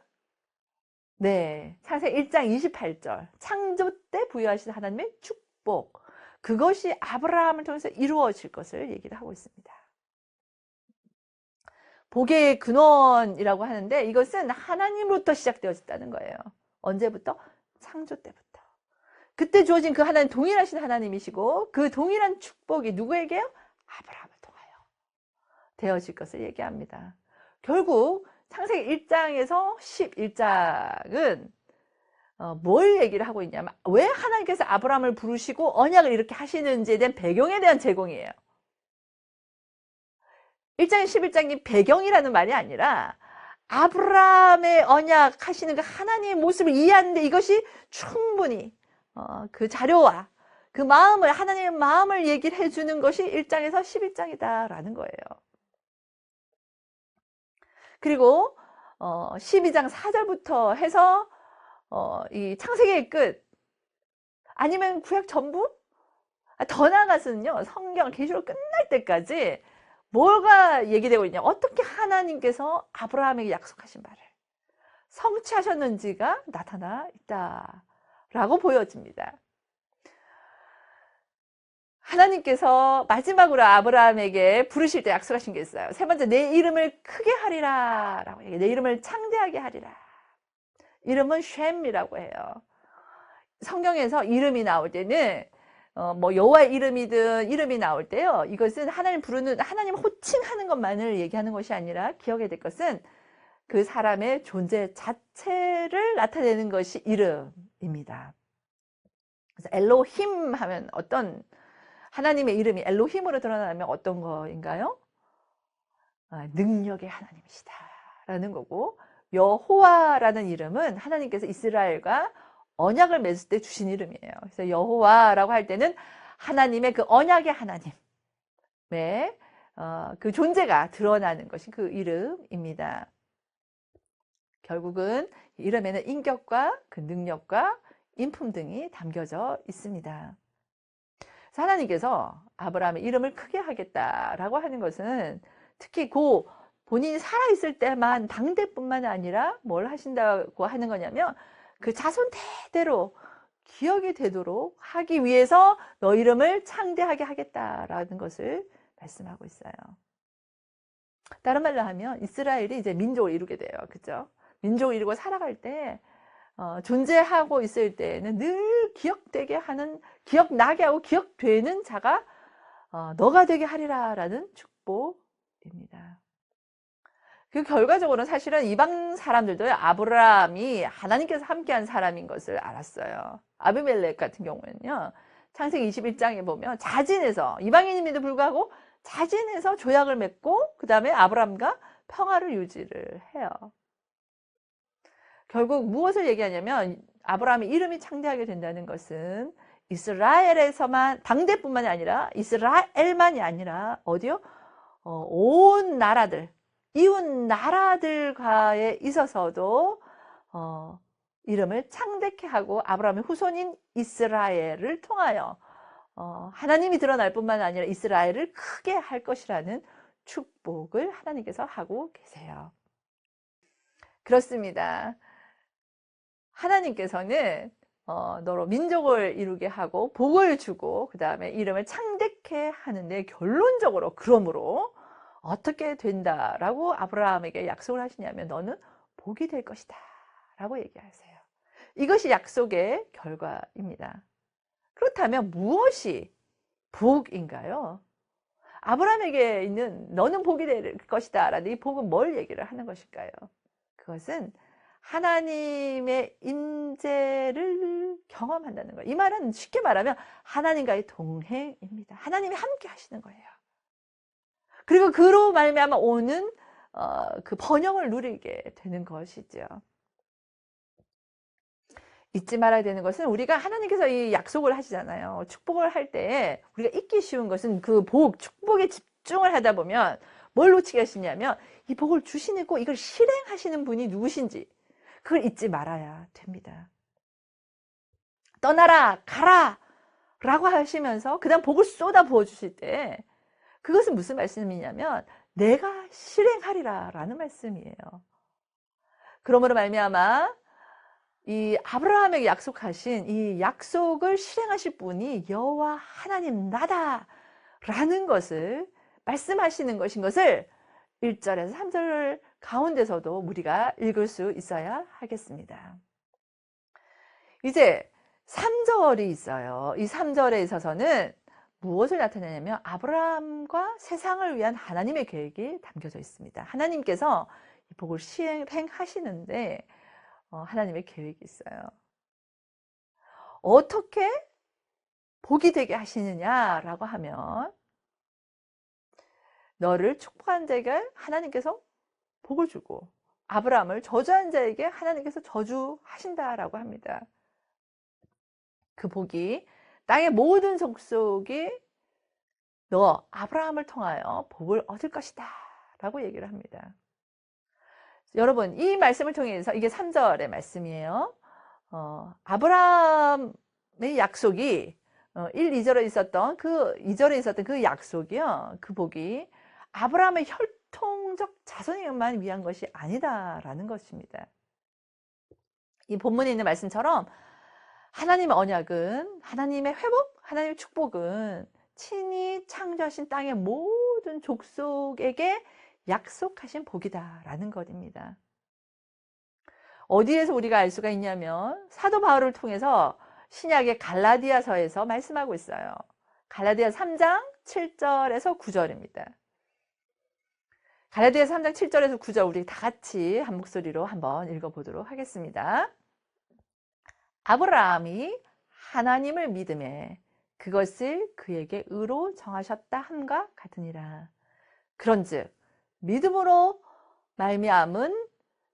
네, 창세기 1장 28절 창조 때 부여하신 하나님의 축복, 그것이 아브라함을 통해서 이루어질 것을 얘기를 하고 있습니다. 복의 근원이라고 하는데 이것은 하나님으로부터 시작되어졌다는 거예요. 언제부터? 창조 때부터. 그때 주어진 그 하나님 동일하신 하나님이시고 그 동일한 축복이 누구에게요? 아브라함을 통하여 되어질 것을 얘기합니다. 결국 창세기 1장에서 11장은 뭘 얘기를 하고 있냐면 왜 하나님께서 아브라함을 부르시고 언약을 이렇게 하시는지에 대한 배경에 대한 제공이에요. 1장 11장이 배경이라는 말이 아니라 아브라함의 언약 하시는 그 하나님의 모습을 이해하는데 이것이 충분히 그 자료와 그 마음을, 하나님의 마음을 얘기를 해주는 것이 1장에서 11장이다라는 거예요. 그리고 12장 4절부터 해서 이 창세기의 끝 아니면 구약 전부? 더 나아가서는요, 성경 계시록 끝날 때까지 뭐가 얘기되고 있냐, 어떻게 하나님께서 아브라함에게 약속하신 바를 성취하셨는지가 나타나 있다라고 보여집니다. 하나님께서 마지막으로 아브라함에게 부르실 때 약속하신 게 있어요. 세 번째, 내 이름을 크게 하리라 라고 얘기해요. 내 이름을 창대하게 하리라. 이름은 쉔이라고 해요. 성경에서 이름이 나올 때는 뭐 여호와의 이름이든 이름이 나올 때요, 이것은 하나님 부르는, 하나님 호칭하는 것만을 얘기하는 것이 아니라 기억해야 될 것은 그 사람의 존재 자체를 나타내는 것이 이름입니다. 그래서 엘로힘 하면 어떤, 하나님의 이름이 엘로힘으로 드러나면 어떤 거인가요? 능력의 하나님이시다 라는 거고, 여호와라는 이름은 하나님께서 이스라엘과 언약을 맺을 때 주신 이름이에요. 그래서 여호와라고 할 때는 하나님의 그 언약의 하나님의 그 존재가 드러나는 것이 그 이름입니다. 결국은 이름에는 인격과 그 능력과 인품 등이 담겨져 있습니다. 그래서 하나님께서 아브라함의 이름을 크게 하겠다라고 하는 것은 특히 그 본인이 살아있을 때만 당대뿐만 아니라 뭘 하신다고 하는 거냐면 그 자손 대대로 기억이 되도록 하기 위해서 너 이름을 창대하게 하겠다라는 것을 말씀하고 있어요. 다른 말로 하면 이스라엘이 이제 민족을 이루게 돼요. 그죠? 민족을 이루고 살아갈 때 존재하고 있을 때는 늘 기억되게 하는, 기억나게 하고 기억되는 자가 너가 되게 하리라라는 축복입니다. 그 결과적으로는 사실은 이방 사람들도 아브라함이 하나님께서 함께한 사람인 것을 알았어요. 아비멜렉 같은 경우는요, 창세기 21장에 보면 자진해서, 이방인임에도 불구하고 자진해서 조약을 맺고 그 다음에 아브라함과 평화를 유지를 해요. 결국 무엇을 얘기하냐면 아브라함의 이름이 창대하게 된다는 것은 이스라엘에서만, 당대뿐만이 아니라 이스라엘만이 아니라 어디요? 온 나라들, 이웃 나라들과에 있어서도 이름을 창대케 하고 아브라함의 후손인 이스라엘을 통하여 하나님이 드러날 뿐만 아니라 이스라엘을 크게 할 것이라는 축복을 하나님께서 하고 계세요. 그렇습니다. 하나님께서는 너로 민족을 이루게 하고 복을 주고 그 다음에 이름을 창대케 하는데 결론적으로 그러므로 어떻게 된다라고 아브라함에게 약속을 하시냐면 너는 복이 될 것이다 라고 얘기하세요. 이것이 약속의 결과입니다. 그렇다면 무엇이 복인가요? 아브라함에게 있는 너는 복이 될 것이다 라는 이 복은 뭘 얘기를 하는 것일까요? 그것은 하나님의 임재를 경험한다는 거예요. 이 말은 쉽게 말하면 하나님과의 동행입니다. 하나님이 함께 하시는 거예요. 그리고 그로 말미암아 오는 그 번영을 누리게 되는 것이죠. 잊지 말아야 되는 것은 우리가 하나님께서 이 약속을 하시잖아요. 축복을 할 때 우리가 잊기 쉬운 것은 그 복, 축복에 집중을 하다 보면 뭘 놓치게 하시냐면 이 복을 주시고 이걸 실행하시는 분이 누구신지 그걸 잊지 말아야 됩니다. 떠나라, 가라 라고 하시면서 그 다음 복을 쏟아 부어 주실 때 그것은 무슨 말씀이냐면 내가 실행하리라 라는 말씀이에요. 그러므로 말미암아 이 아브라함에게 약속하신 이 약속을 실행하실 분이 여호와 하나님 나다 라는 것을 말씀하시는 것인 것을 1절에서 3절 가운데서도 우리가 읽을 수 있어야 하겠습니다. 이제 3절이 있어요. 이 3절에 있어서는 무엇을 나타내냐면 아브라함과 세상을 위한 하나님의 계획이 담겨져 있습니다. 하나님께서 이 복을 시행하시는데 하나님의 계획이 있어요. 어떻게 복이 되게 하시느냐라고 하면 너를 축복한 자에게 하나님께서 복을 주고 아브라함을 저주한 자에게 하나님께서 저주하신다라고 합니다. 그 복이 땅의 모든 족속이 너 아브라함을 통하여 복을 얻을 것이다 라고 얘기를 합니다. 여러분 이 말씀을 통해서 이게 3절의 말씀이에요. 아브라함의 약속이 1, 2절에 있었던 그 2절에 있었던 그 약속이요. 그 복이 아브라함의 혈통적 자손에만 위한 것이 아니다라는 것입니다. 이 본문에 있는 말씀처럼 하나님의 언약은 하나님의 회복, 하나님의 축복은 친히 창조하신 땅의 모든 족속에게 약속하신 복이다라는 것입니다. 어디에서 우리가 알 수가 있냐면 사도 바울을 통해서 신약의 갈라디아서에서 말씀하고 있어요. 갈라디아 3장 7절에서 9절입니다. 갈라디아 3장 7절에서 9절 우리 다 같이 한 목소리로 한번 읽어보도록 하겠습니다. 아브라함이 하나님을 믿음에 그것을 그에게 의로 정하셨다 함과 같으니라. 그런즉 믿음으로 말미암은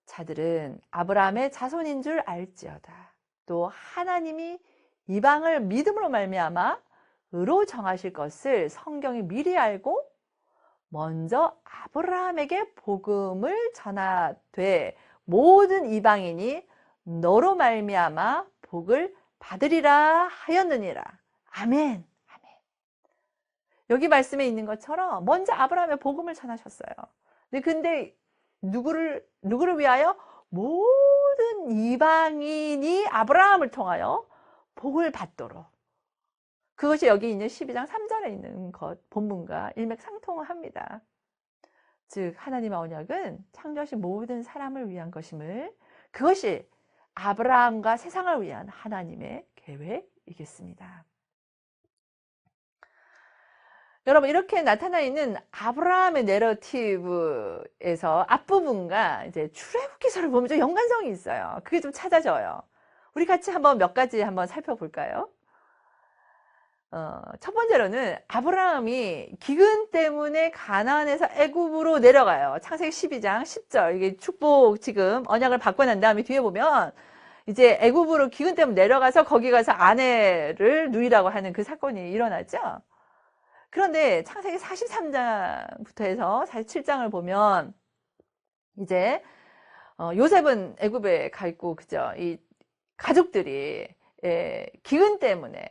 자들은 아브라함의 자손인 줄 알지어다. 또 하나님이 이방을 믿음으로 말미암아 의로 정하실 것을 성경이 미리 알고 먼저 아브라함에게 복음을 전하되 모든 이방인이 너로 말미암아 복을 받으리라 하였느니라. 아멘. 아멘. 여기 말씀에 있는 것처럼 먼저 아브라함의 복음을 전하셨어요. 근데 누구를 위하여? 모든 이방인이 아브라함을 통하여 복을 받도록. 그것이 여기 있는 12장 3절에 있는 것, 본문과 일맥상통합니다. 즉 하나님의 언약은 창조하신 모든 사람을 위한 것임을, 그것이 아브라함과 세상을 위한 하나님의 계획이겠습니다. 여러분 이렇게 나타나 있는 아브라함의 내러티브에서 앞부분과 이제 출애굽기서를 보면 좀 연관성이 있어요. 그게 좀 찾아져요. 우리 같이 한번 몇 가지 한번 살펴볼까요? 첫 번째로는 아브라함이 기근 때문에 가나안에서 애굽으로 내려가요. 창세기 12장 10절. 이게 축복 지금 언약을 받고 난 다음에 뒤에 보면 이제 애굽으로 기근 때문에 내려가서 거기 가서 아내를 누이라고 하는 그 사건이 일어났죠. 그런데 창세기 43장부터 해서 47장을 보면 이제 요셉은 애굽에 가 있고 그죠? 이 가족들이 기근 때문에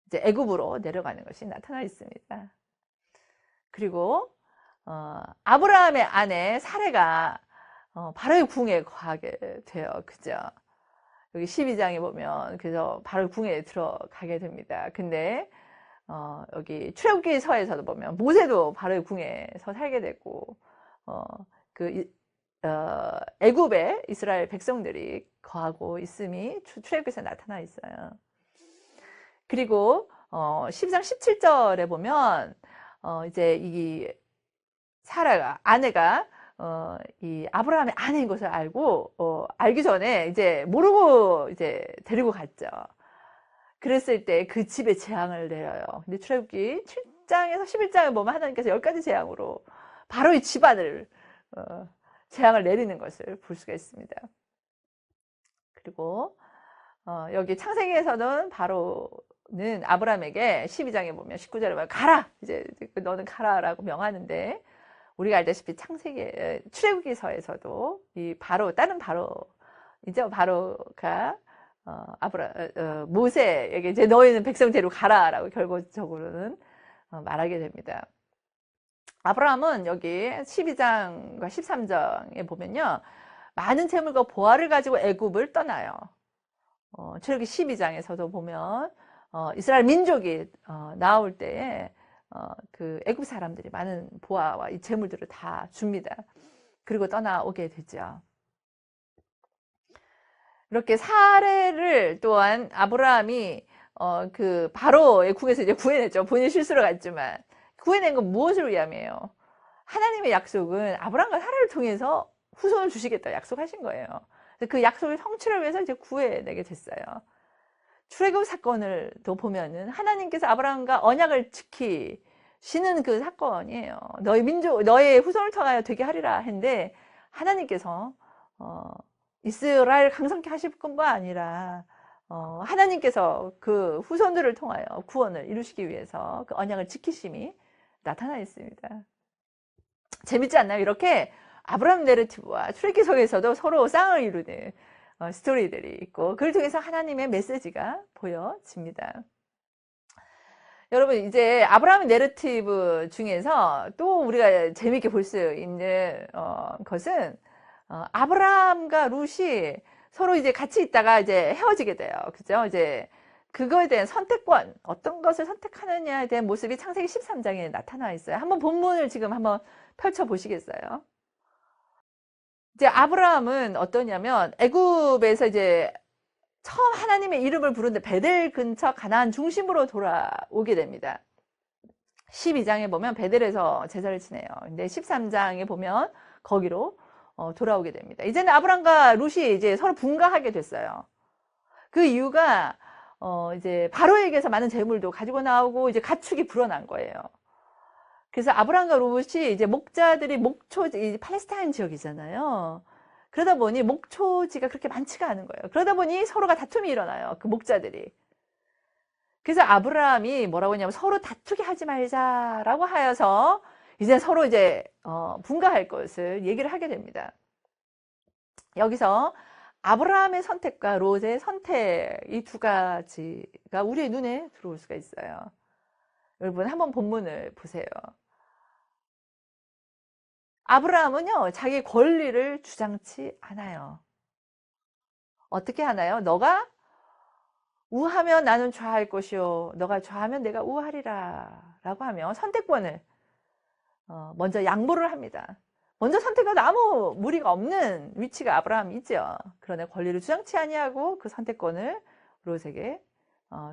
이제 애굽으로 내려가는 것이 나타나 있습니다. 그리고 아브라함의 아내 사레가 바로의 궁에 거하게 돼요. 그죠? 여기 12장에 보면 그래서 바로 궁에 들어가게 됩니다. 근데 여기 출애굽기서에서도 보면 모세도 바로의 궁에서 살게 되고, 애굽에 이스라엘 백성들이 거하고 있음이 출애굽기서에 나타나 있어요. 그리고 12장 17절에 보면 이제 이 사라가 아내가 이 아브라함의 아내인 것을 알고 알기 전에 이제 모르고 이제 데리고 갔죠. 그랬을 때 그 집에 재앙을 내려요. 근데 출애굽기 7장에서 11장에 보면 하나님께서 10가지 재앙으로 바로 이 집안을 재앙을 내리는 것을 볼 수가 있습니다. 그리고 여기 창세기에서는 바로는 아브라함에게 12장에 보면 19절에 보면 가라! 이제 너는 가라라고 명하는데, 우리가 알다시피 출애굽기서에서도 이 바로, 다른 바로, 이제 바로가 모세에게 이제 너희는 백성 데리고 가라라고 결과적으로는 말하게 됩니다. 아브라함은 여기 12장과 13장에 보면요, 많은 재물과 보화를 가지고 애굽을 떠나요. 출애굽기 12장에서도 보면 이스라엘 민족이 나올 때에 그 애굽 사람들이 많은 보화와 이 재물들을 다 줍니다. 그리고 떠나오게 되죠. 이렇게 사례를 또한 아브라함이 그 바로의 궁에서 이제 구해냈죠. 본인 실수로 갔지만 구해낸 건 무엇을 위함이에요? 하나님의 약속은 아브라함과 사라를 통해서 후손을 주시겠다 약속하신 거예요. 그 약속의 성취를 위해서 이제 구해내게 됐어요. 출애굽 사건을 또 보면은 하나님께서 아브라함과 언약을 지키시는 그 사건이에요. 너희 민족, 너의 후손을 통하여 되게 하리라 했는데, 하나님께서 이스라엘 강성케 하실 뿐만 아니라 하나님께서 그 후손들을 통하여 구원을 이루시기 위해서 그 언약을 지키심이 나타나 있습니다. 재밌지 않나요? 이렇게 아브라함 내러티브와 출애굽기서에서도 서로 쌍을 이루는 스토리들이 있고, 그걸 통해서 하나님의 메시지가 보여집니다. 여러분, 이제 아브라함 내러티브 중에서 또 우리가 재밌게 볼 수 있는 것은 아브라함과 룻이 서로 이제 같이 있다가 이제 헤어지게 돼요. 그죠? 이제 그거에 대한 선택권, 어떤 것을 선택하느냐에 대한 모습이 창세기 13장에 나타나 있어요. 한번 본문을 지금 한번 펼쳐 보시겠어요? 이제 아브라함은 어떠냐면 애굽에서 이제 처음 하나님의 이름을 부르는데 베델 근처 가나안 중심으로 돌아오게 됩니다. 12장에 보면 베델에서 제사를 지내요. 근데 13장에 보면 거기로 돌아오게 됩니다. 이제는 아브라함과 룻이 이제 서로 분가하게 됐어요. 그 이유가 이제 바로에게서 많은 재물도 가지고 나오고 이제 가축이 불어난 거예요. 그래서 아브라함과 룻이 이제 목자들이 목초지, 팔레스타인 지역이잖아요. 그러다 보니 목초지가 그렇게 많지가 않은 거예요. 그러다 보니 서로가 다툼이 일어나요. 그 목자들이. 그래서 아브라함이 뭐라고 했냐면 서로 다투게 하지 말자라고 하여서 이제 서로 이제 분가할 것을 얘기를 하게 됩니다. 여기서 아브라함의 선택과 롯의 선택, 이 두 가지가 우리의 눈에 들어올 수가 있어요. 여러분 한번 본문을 보세요. 아브라함은요, 자기 권리를 주장치 않아요. 어떻게 하나요? 너가 우하면 나는 좌할 것이요, 너가 좌하면 내가 우하리라 라고 하며 선택권을 먼저 양보를 합니다. 먼저 선택해도 아무 무리가 없는 위치가 아브라함이죠. 그러나 권리를 주장치 아니하고 그 선택권을 롯에게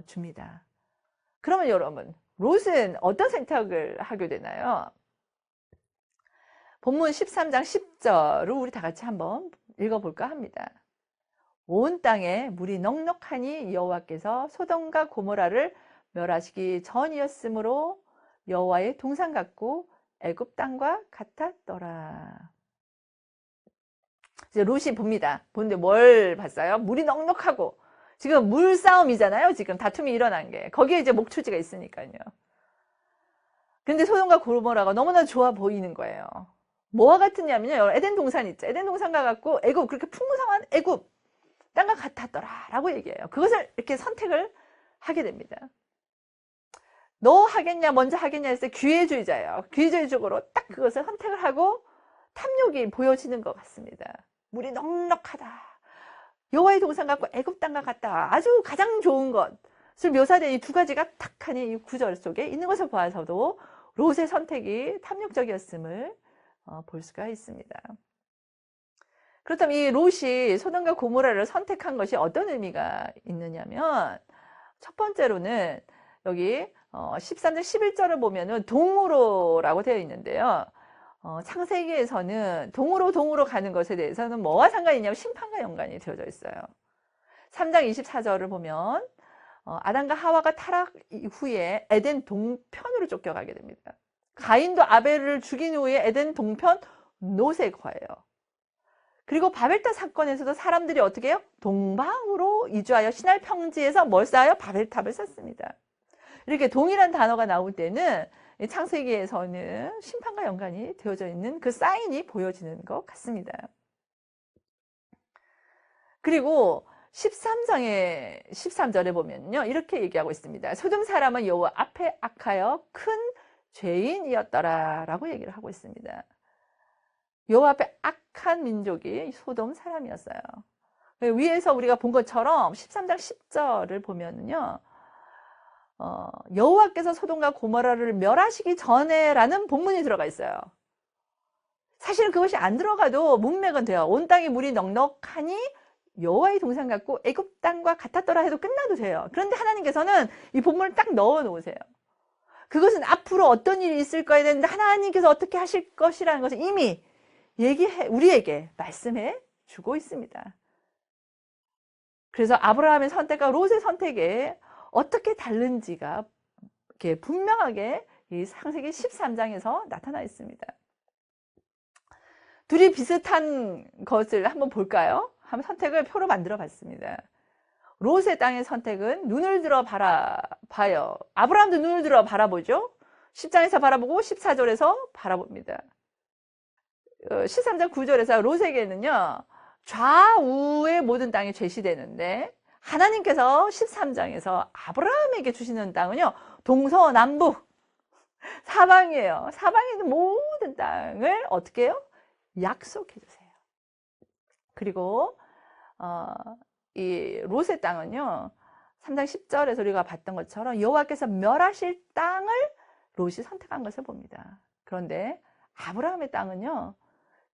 줍니다. 그러면 여러분, 롯은 어떤 선택을 하게 되나요? 본문 13장 10절을 우리 다 같이 한번 읽어볼까 합니다. 온 땅에 물이 넉넉하니 여호와께서 소돔과 고모라를 멸하시기 전이었으므로 여호와의 동산 같고 애굽 땅과 같았더라. 이제 롯이 봅니다. 보는데 뭘 봤어요? 물이 넉넉하고, 지금 물싸움이잖아요. 지금 다툼이 일어난 게. 거기에 이제 목초지가 있으니까요. 근데 소돔과 고모라가 너무나 좋아 보이는 거예요. 뭐와 같으냐면요, 에덴 동산 있죠. 에덴 동산과 같고 애굽, 그렇게 풍성한 애굽 땅과 같았더라 라고 얘기해요. 그것을 이렇게 선택을 하게 됩니다. 너 하겠냐 먼저 하겠냐 했을 때 기회주의자예요. 기회주의적으로 딱 그것을 선택을 하고 탐욕이 보여지는 것 같습니다. 물이 넉넉하다, 여호와의 동산 같고 애굽 땅과 같다, 아주 가장 좋은 것, 묘사된 이 두 가지가 탁하니 이 구절 속에 있는 것을 보아서도 롯의 선택이 탐욕적이었음을 볼 수가 있습니다. 그렇다면 이 롯이 소돔과 고모라를 선택한 것이 어떤 의미가 있느냐면, 첫 번째로는 여기 13절 11절을 보면은 동으로라고 되어 있는데요. 창세기에서는 동으로 가는 것에 대해서는 뭐와 상관이 있냐면 심판과 연관이 되어져 있어요. 3장 24절을 보면 아담과 하와가 타락 이후에 에덴 동편으로 쫓겨가게 됩니다. 가인도 아벨을 죽인 후에 에덴 동편 롯에 거해요. 그리고 바벨탑 사건에서도 사람들이 어떻게 해요? 동방으로 이주하여 시날 평지에서 뭘 쌓아요? 바벨탑을 쌓습니다. 이렇게 동이란 단어가 나올 때는 창세기에서는 심판과 연관이 되어져 있는 그 사인이 보여지는 것 같습니다. 그리고 13장의 13절에 보면요, 이렇게 얘기하고 있습니다. 소돔 사람은 여호와 앞에 악하여 큰 죄인이었더라 라고 얘기를 하고 있습니다. 여호와 앞에 악한 민족이 소돔 사람이었어요. 위에서 우리가 본 것처럼 13장 10절을 보면은요, 여호와께서 소돔과 고모라를 멸하시기 전에라는 본문이 들어가 있어요. 사실은 그것이 안 들어가도 문맥은 돼요. 온 땅에 물이 넉넉하니 여호와의 동산 같고 애굽 땅과 같았더라 해도 끝나도 돼요. 그런데 하나님께서는 이 본문을 딱 넣어 놓으세요. 그것은 앞으로 어떤 일이 있을 거에 되는데 하나님께서 어떻게 하실 것이라는 것을 이미 우리에게 말씀해 주고 있습니다. 그래서 아브라함의 선택과 롯의 선택에 어떻게 다른지가 이렇게 분명하게 이 창세기 13장에서 나타나 있습니다. 둘이 비슷한 것을 한번 볼까요? 한번 선택을 표로 만들어 봤습니다. 롯의 땅의 선택은 눈을 들어 바라봐요. 아브라함도 눈을 들어 바라보죠. 10장에서 바라보고 14절에서 바라봅니다. 13장 9절에서 롯에게는요, 좌우의 모든 땅이 제시되는데, 하나님께서 13장에서 아브라함에게 주시는 땅은요, 동서남북 사방이에요. 사방에 있는 모든 땅을 어떻게 해요? 약속해 주세요. 그리고 이 롯의 땅은요, 3장 10절에서 우리가 봤던 것처럼 여호와께서 멸하실 땅을 롯이 선택한 것을 봅니다. 그런데 아브라함의 땅은요,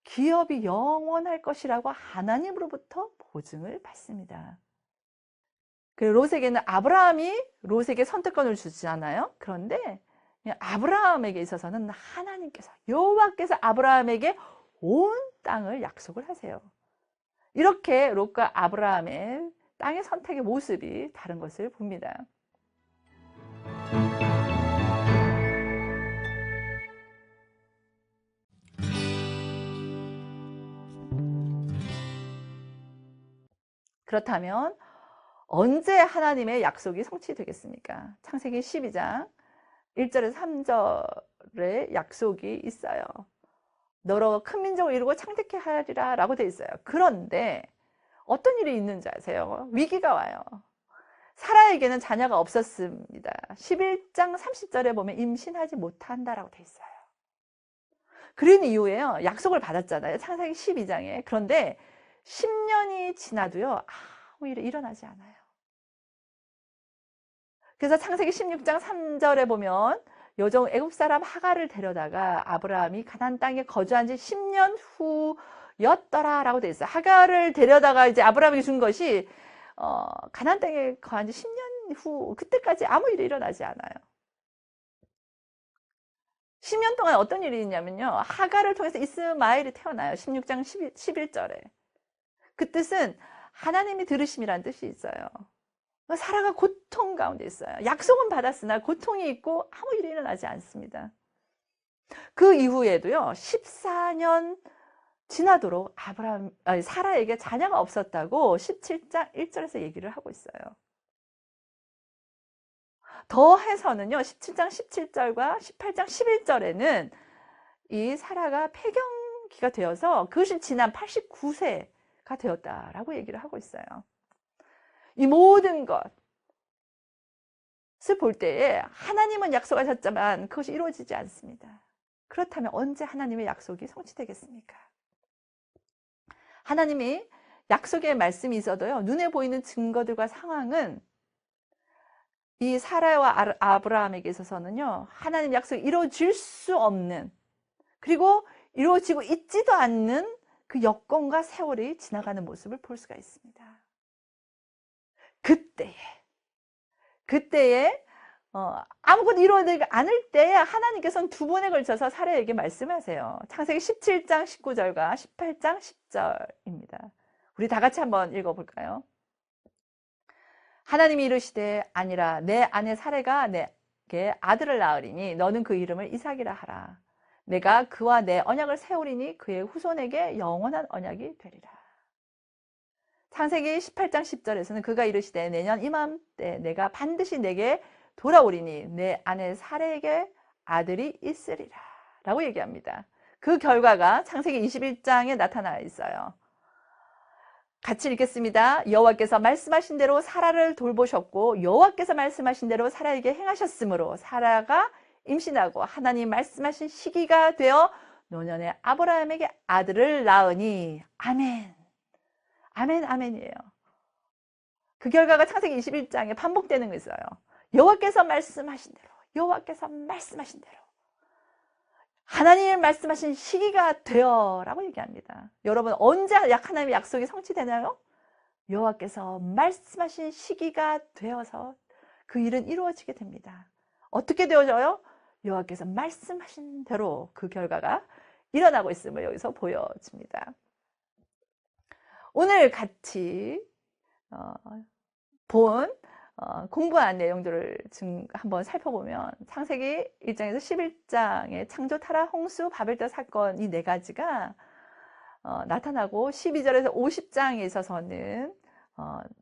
기업이 영원할 것이라고 하나님으로부터 보증을 받습니다. 그리고 롯에게는 아브라함이 롯에게 선택권을 주지 않아요. 그런데 아브라함에게 있어서는 하나님께서, 여호와께서 아브라함에게 온 땅을 약속을 하세요. 이렇게 롯과 아브라함의 땅의 선택의 모습이 다른 것을 봅니다. 그렇다면 언제 하나님의 약속이 성취되겠습니까? 창세기 12장 1절에서 3절에 약속이 있어요. 너로 큰 민족을 이루고 창대케 하리라 라고 되어 있어요. 그런데 어떤 일이 있는지 아세요? 위기가 와요. 사라에게는 자녀가 없었습니다. 11장 30절에 보면 임신하지 못한다라고 되어 있어요. 그런 이후에요, 약속을 받았잖아요. 창세기 12장에. 그런데 10년이 지나도요, 아무 일이 일어나지 않아요. 그래서 창세기 16장 3절에 보면 여종 애굽 사람 하갈을 데려다가 아브라함이 가나안 땅에 거주한 지 10년 후였더라라고 돼 있어요. 하갈을 데려다가 이제 아브라함에게 준 것이 가나안 땅에 거한 지 10년 후, 그때까지 아무 일이 일어나지 않아요. 10년 동안 어떤 일이 있냐면요, 하갈을 통해서 이스마엘이 태어나요. 16장 11절에. 그 뜻은 하나님이 들으심이라는 뜻이 있어요. 사라가 고통 가운데 있어요. 약속은 받았으나 고통이 있고 아무 일이 일어나지 않습니다. 그 이후에도요, 14년 지나도록 사라에게 자녀가 없었다고 17장 1절에서 얘기를 하고 있어요. 더해서는요, 17장 17절과 18장 11절에는 이 사라가 폐경기가 되어서 그것이 지난 89세가 되었다라고 얘기를 하고 있어요. 이 모든 것을 볼 때에 하나님은 약속하셨지만 그것이 이루어지지 않습니다. 그렇다면 언제 하나님의 약속이 성취되겠습니까? 하나님이 약속의 말씀이 있어도요, 눈에 보이는 증거들과 상황은 이 사라와 아브라함에게 있어서는요, 하나님 약속이 이루어질 수 없는, 그리고 이루어지고 있지도 않는 그 여건과 세월이 지나가는 모습을 볼 수가 있습니다. 그때에 아무것도 이루어지지 않을 때에 하나님께서는 두 번에 걸쳐서 사라에게 말씀하세요. 창세기 17장 19절과 18장 10절입니다. 우리 다 같이 한번 읽어볼까요? 하나님이 이르시되 아니라 내 아내 사라가 내게 아들을 낳으리니 너는 그 이름을 이삭이라 하라. 내가 그와 내 언약을 세우리니 그의 후손에게 영원한 언약이 되리라. 창세기 18장 10절에서는 그가 이르시되 내년 이맘때 내가 반드시 내게 돌아오리니 내 아내 사라에게 아들이 있으리라 라고 얘기합니다. 그 결과가 창세기 21장에 나타나 있어요. 같이 읽겠습니다. 여호와께서 말씀하신 대로 사라를 돌보셨고 여호와께서 말씀하신 대로 사라에게 행하셨으므로 사라가 임신하고 하나님 말씀하신 시기가 되어 노년에 아브라함에게 아들을 낳으니 아멘. 아멘, 아멘이에요. 그 결과가 창세기 21장에 반복되는 거 있어요. 여호와께서 말씀하신 대로, 여호와께서 말씀하신 대로 하나님이 말씀하신 시기가 되어 라고 얘기합니다. 여러분 언제 하나님의 약속이 성취되나요? 여호와께서 말씀하신 시기가 되어서 그 일은 이루어지게 됩니다. 어떻게 되어져요? 여호와께서 말씀하신 대로 그 결과가 일어나고 있음을 여기서 보여집니다. 오늘 같이 공부한 내용들을 한번 살펴보면 창세기 1장에서 11장의 창조, 타락, 홍수, 바벨탑 사건 이 네 가지가 나타나고 12절에서 50장에 있어서는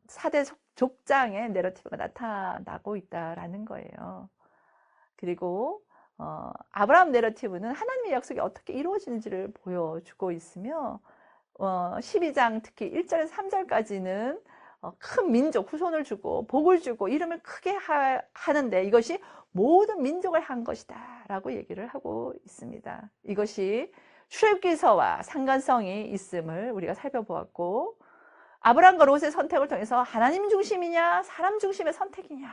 4대 족장의 내러티브가 나타나고 있다라는 거예요. 그리고 아브라함 내러티브는 하나님의 약속이 어떻게 이루어지는지를 보여주고 있으며 12장 특히 1절에서 3절까지는 큰 민족 후손을 주고 복을 주고 이름을 크게 하는데 이것이 모든 민족을 한 것이다 라고 얘기를 하고 있습니다. 이것이 출애굽기서와 상관성이 있음을 우리가 살펴보았고 아브라함과 롯의 선택을 통해서 하나님 중심이냐 사람 중심의 선택이냐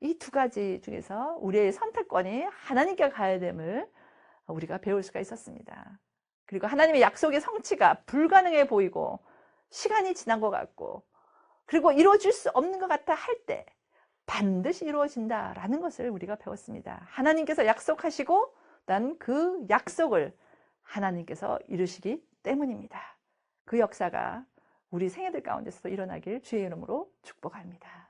이 두 가지 중에서 우리의 선택권이 하나님께 가야 됨을 우리가 배울 수가 있었습니다. 그리고 하나님의 약속의 성취가 불가능해 보이고 시간이 지난 것 같고 그리고 이루어질 수 없는 것 같아 할 때 반드시 이루어진다라는 것을 우리가 배웠습니다. 하나님께서 약속하시고 난 그 약속을 하나님께서 이루시기 때문입니다. 그 역사가 우리 생애들 가운데서도 일어나길 주의 이름으로 축복합니다.